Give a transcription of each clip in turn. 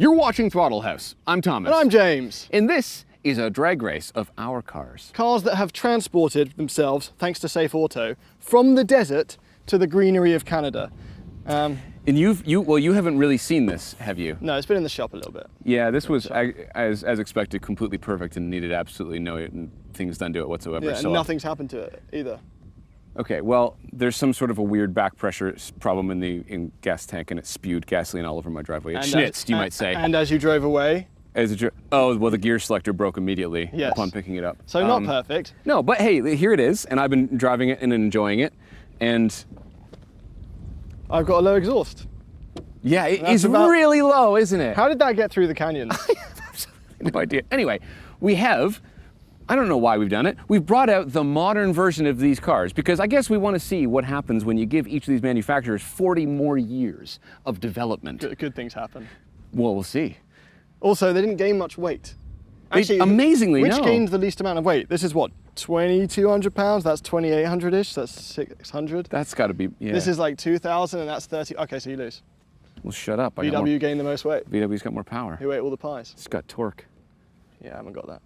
You're watching Throttle House. I'm Thomas. And I'm James. And this is a drag race of our cars. Cars that have transported themselves, thanks to Safe Auto, from the desert to the greenery of Canada. And you haven't really seen this, have you? No, it's been in the shop a little bit. Yeah, this was, as expected, completely perfect and needed absolutely no things done to it whatsoever. Yeah, and nothing's happened to it either. Okay, well, there's some sort of a weird back pressure problem in the gas tank, and it spewed gasoline all over my driveway. It schnitzed, you might say. And as you drove away? Oh, well, the gear selector broke immediately upon picking it up. So not perfect. No, but hey, here it is, and I've been driving it and enjoying it, and I've got a low exhaust. Yeah, it is really low, isn't it? How did that get through the canyons? I have absolutely no idea. Anyway, we have, I don't know why we've done it, we've brought out the modern version of these cars because I guess we want to see what happens when you give each of these manufacturers 40 more years of development. Good things happen. Well, we'll see. Also, they didn't gain much weight. Actually, amazingly, which gained the least amount of weight? This is what, 2,200 pounds? That's 2,800-ish, that's 600. That's got to be, yeah. This is like 2,000 and that's 30. Okay, so you lose. Well, shut up. VW gained the most weight. VW's got more power. Who ate all the pies? It's got torque. Yeah, I haven't got that.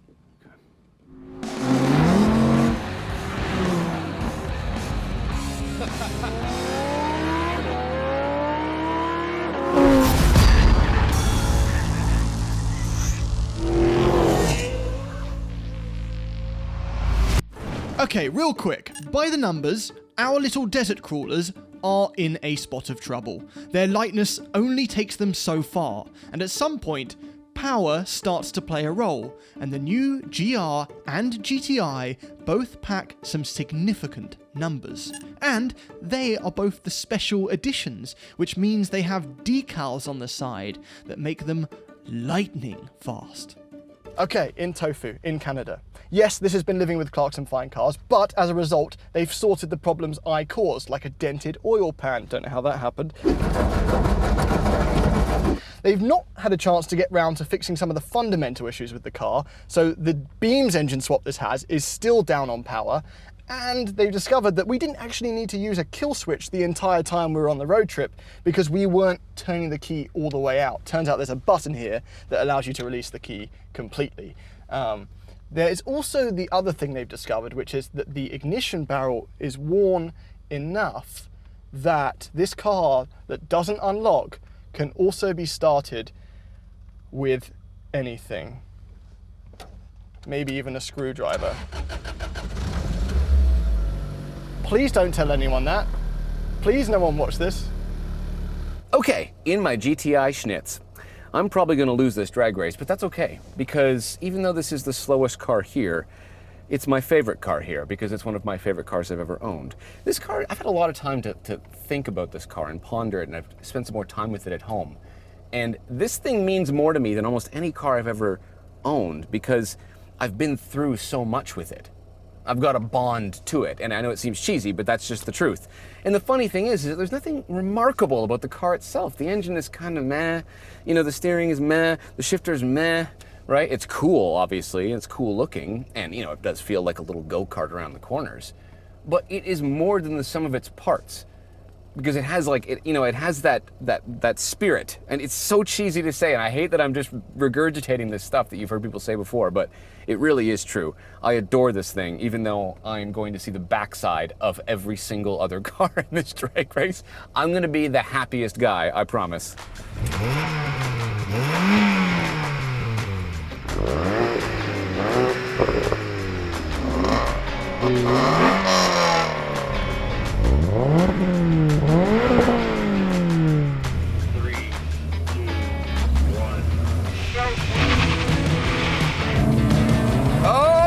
Okay, real quick. By the numbers, our little desert crawlers are in a spot of trouble. Their lightness only takes them so far, and at some point, power starts to play a role, and the new GR and GTI both pack some significant numbers. And they are both the special editions, which means they have decals on the side that make them lightning fast. Okay, in Toe Foo, in Canada. Yes, this has been living with Clarkson Fine Cars, but as a result, they've sorted the problems I caused, like a dented oil pan. Don't know how that happened. They've not had a chance to get round to fixing some of the fundamental issues with the car, so the Beams engine swap this has is still down on power, and they've discovered that we didn't actually need to use a kill switch the entire time we were on the road trip because we weren't turning the key all the way out. Turns out there's a button here that allows you to release the key completely. There is also the other thing they've discovered, which is that the ignition barrel is worn enough that this car that doesn't unlock can also be started with anything. Maybe even a screwdriver. Please don't tell anyone that. Please no one watch this. Okay, in my GTI Schnitz. I'm probably going to lose this drag race, but that's okay, because even though this is the slowest car here, it's my favorite car here, because it's one of my favorite cars I've ever owned. This car, I've had a lot of time to think about this car and ponder it, and I've spent some more time with it at home. And this thing means more to me than almost any car I've ever owned, because I've been through so much with it. I've got a bond to it, and I know it seems cheesy, but that's just the truth. And the funny thing is that there's nothing remarkable about the car itself. The engine is kind of meh, you know, the steering is meh, the shifter's meh, right? It's cool, obviously, it's cool looking, and you know, it does feel like a little go-kart around the corners. But it is more than the sum of its parts. Because it has it has that spirit, and it's so cheesy to say, and I hate that I'm just regurgitating this stuff that you've heard people say before, but it really is true. I adore this thing, even though I'm going to see the backside of every single other car in this drag race. I'm gonna be the happiest guy, I promise.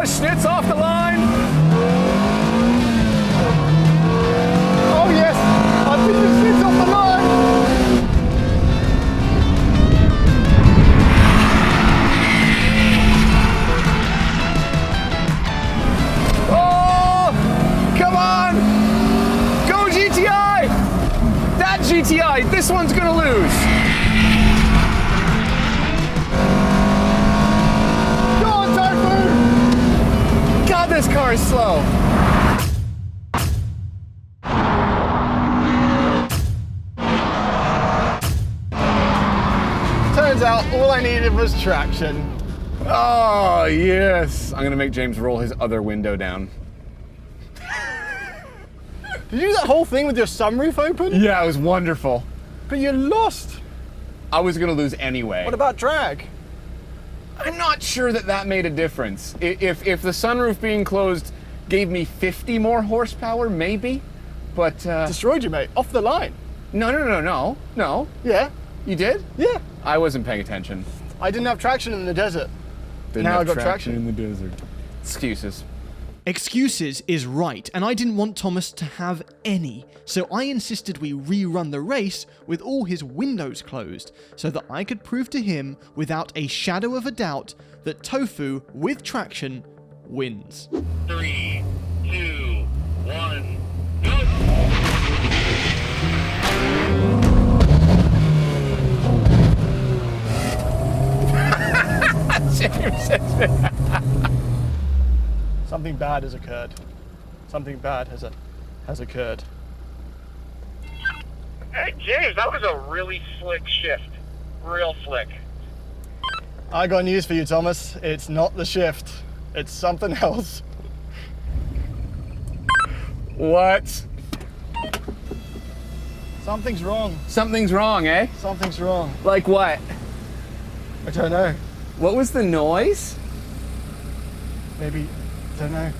Schnitz off the line! Oh yes! I think the Schnitz off the line! Oh! Come on! Go GTI! That GTI! This one's gonna lose! This car is slow. Turns Turns out all I needed was traction. Oh, yes. I'm gonna make James roll his other window down. Did you do that whole thing with your sunroof open? Yeah, it was wonderful. But you lost. I was gonna lose anyway. What about drag? I'm not sure that made a difference. If the sunroof being closed gave me 50 more horsepower, maybe, but... Destroyed you, mate. Off the line. No. Yeah. You did? Yeah. I wasn't paying attention. I didn't have traction in the desert. Didn't Now have I got traction in the desert. Excuses. Excuses is right, and I didn't want Thomas to have any, so I insisted we rerun the race with all his windows closed, so that I could prove to him, without a shadow of a doubt, that Toe Foo, with traction, wins. 3, 2, 1, go! Something bad has occurred. Something bad has occurred. Hey, James, that was a really slick shift. Real slick. I got news for you, Thomas. It's not the shift. It's something else. What? Something's wrong. Something's wrong, eh? Something's wrong. Like what? I don't know. What was the noise? Maybe, don't know.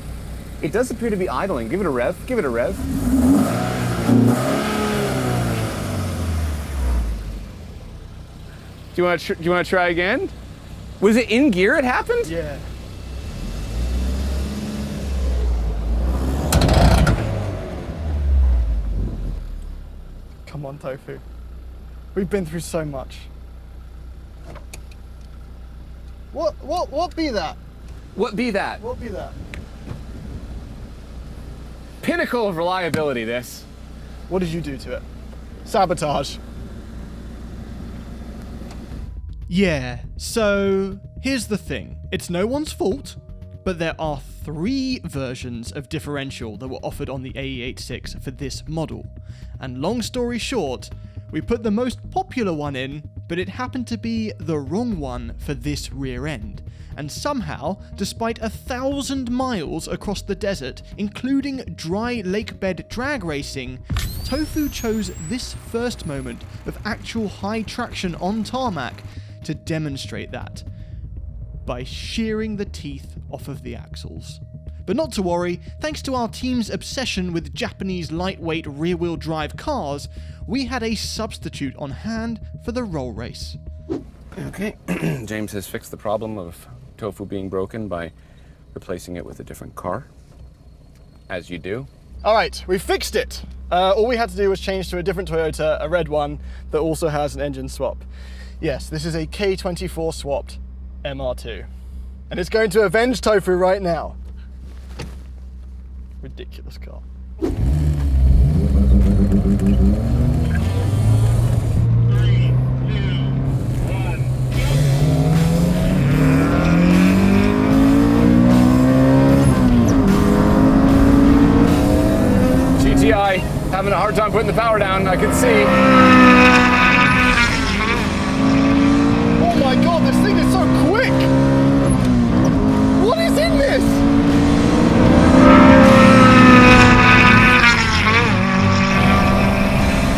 It does appear to be idling. Give it a rev. Give it a rev. Do you want to try again? Was it in gear? It happened? Yeah. Come on, Toe Foo. We've been through so much. What be that? What be that? What be that? Pinnacle of reliability, this. What did you do to it? Sabotage. Yeah, so here's the thing. It's no one's fault, but there are 3 versions of differential that were offered on the AE86 for this model. And long story short, we put the most popular one in, but it happened to be the wrong one for this rear end. And somehow, despite 1,000 miles across the desert, including dry lakebed drag racing, Toe Foo chose this first moment of actual high traction on tarmac to demonstrate that by shearing the teeth off of the axles. But not to worry, thanks to our team's obsession with Japanese lightweight rear-wheel drive cars, we had a substitute on hand for the roll race. Okay, James has fixed the problem of Toe Foo being broken by replacing it with a different car, as you do. All right, we fixed it. All we had to do was change to a different Toyota, a red one, that also has an engine swap. Yes, this is a K24 swapped MR2. And it's going to avenge Toe Foo right now. Ridiculous car. 3, 2, 1, GTI, having a hard time putting the power down, I can see. Oh my god, this thing is so quick! What is in this?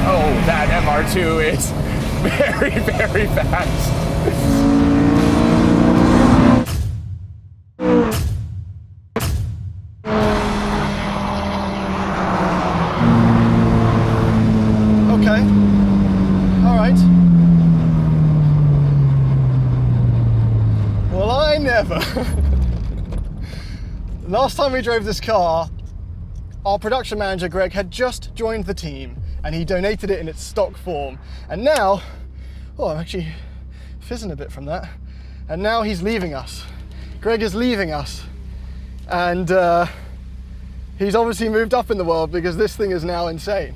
Oh, that MR2 is very, very fast. Okay. All right. Well, I never. Last time we drove this car, our production manager, Greg, had just joined the team and he donated it in its stock form. And now, oh, I'm actually fizzing a bit from that. And now he's leaving us. Greg is leaving us. And he's obviously moved up in the world because this thing is now insane.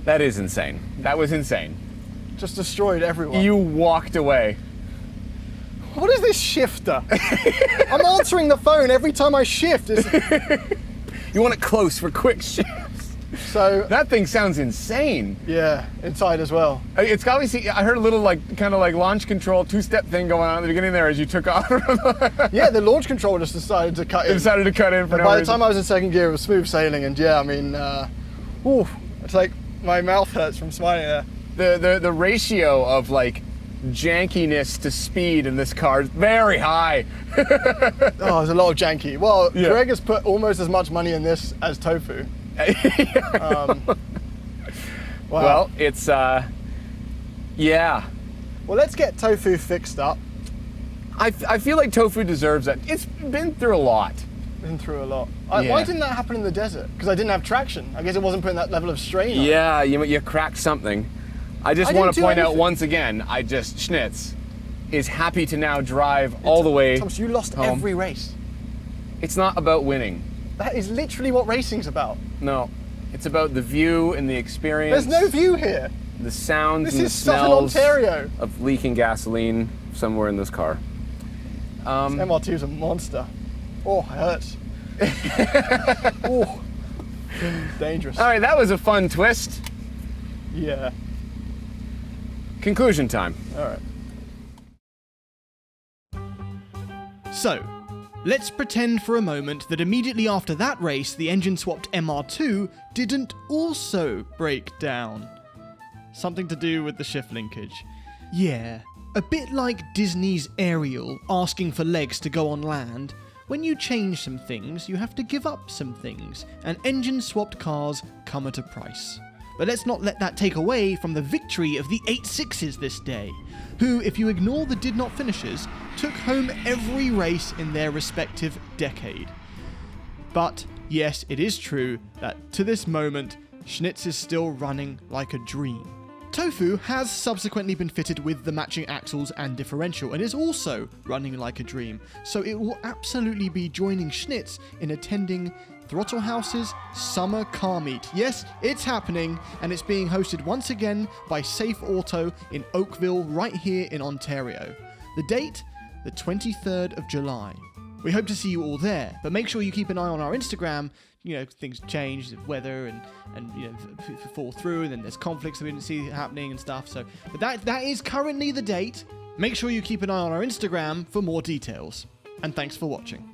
That is insane. That was insane. Just destroyed everyone. You walked away. What is this shifter? I'm answering the phone every time I shift. You want it close for quick shifts. So That thing sounds insane. yeah, inside as well. It's obviously, I heard a little kind of like launch control two-step thing going on at the beginning there as you took off. Yeah, the launch control just decided to cut in. Decided to cut in for no By the reason. time I was in second gear, it was smooth sailing, and yeah, I mean, it's like my mouth hurts from smiling there. The ratio of like jankiness to speed in this car is very high. Oh, there's a lot of janky. Well, Yeah. Greg has put almost as much money in this as Toe Foo. Wow. Well, it's yeah. Well, let's get Toe Foo fixed up. I feel like Toe Foo deserves it. It's been through a lot. Been through a lot. Yeah. Why didn't that happen in the desert? Because I didn't have traction. I guess it wasn't putting that level of strain on. Yeah, you cracked something. I just I want didn't to do point out anything. once again, Schnitz is happy to now drive all the way Thomas, you lost home. every race. It's not about winning. That is literally what racing's about. No, it's about the view and the experience. There's no view here. The sounds This and the is Southern smells Ontario. of leaking gasoline somewhere in this car. This MR2's a monster. Oh, it hurts. Oh, dangerous. All right, that was a fun twist. Yeah. Conclusion time. All right. So, let's pretend for a moment that immediately after that race, the engine-swapped MR2 didn't also break down. Something to do with the shift linkage. Yeah, a bit like Disney's Ariel asking for legs to go on land. When you change some things, you have to give up some things, and engine-swapped cars come at a price. But let's not let that take away from the victory of the 86s this day, who, if you ignore the did not finishers, took home every race in their respective decade. But yes, it is true that to this moment, Schnitz is still running like a dream. Toe Foo has subsequently been fitted with the matching axles and differential and is also running like a dream, so it will absolutely be joining Schnitz in attending Throttle House's Summer Car Meet. Yes, it's happening, and it's being hosted once again by Safe Auto in Oakville, right here in Ontario. The date? The 23rd of July. We hope to see you all there, but make sure you keep an eye on our Instagram. You know, things change, the weather and you know, fall through, and then there's conflicts that we didn't see happening and stuff. So, but that is currently the date. Make sure you keep an eye on our Instagram for more details. And thanks for watching.